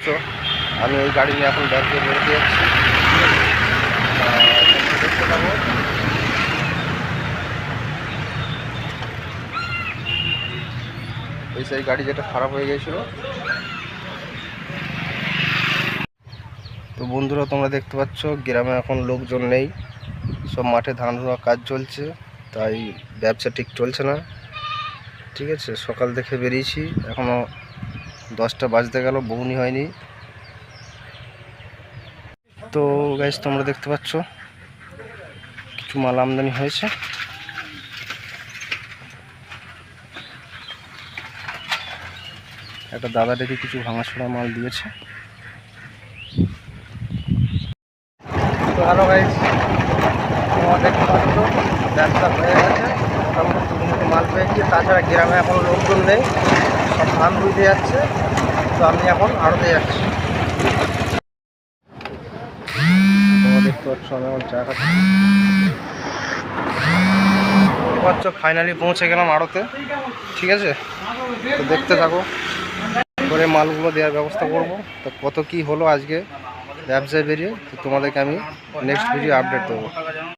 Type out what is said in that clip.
তো আমি এই গাড়ি নিয়ে এখন ব্যাগ দিয়ে বেরোতে যাচ্ছি। দেখতে পাবো এই সেই গাড়ি যেটা খারাপ হয়ে গিয়েছিল। তো বন্ধুরা, তোমরা দেখতে পাচ্ছ গ্রামে এখন লোকজন নেই, সব মাঠে ধান রোয়া কাজ চলছে, তাই ব্যবসা ঠিক চলছে না। ঠিক আছে, সকাল দেখে বেরিয়েছি, এখনও 10টা বাজতে গেল, বউনি হয়নি। তো গাইস, তোমরা দেখতে পাচ্ছ কিছু মাল আমদানি হয়েছে। একটা দাদা দেখে কিছু ভাঙাচোরা মাল দিয়েছে। তো হ্যালো গাইস, তোমরা দেখতে পাচ্ছ ব্যবসা হয়ে গেছে, মোটামুটি দুটো মাল পেয়েছি। তাছাড়া গ্রামে এখন লোকজন নেই, সব ধান রুইতে যাচ্ছে। তো আমি এখন আড়তে যাচ্ছি। তোমরা দেখতে পাচ্ছ আমি এখন চা খাচ্ছি। দেখতে পাচ্ছ ফাইনালি পৌঁছে গেলাম আড়তে। ঠিক আছে, তো দেখতে থাকো, করে মালগুলো দেওয়ার ব্যবস্থা করব। তো কত কি হলো আজকে ব্যবসায় বেরিয়ে, তো তোমাদেরকে আমি নেক্সট ভিডিও আপডেট দেবো।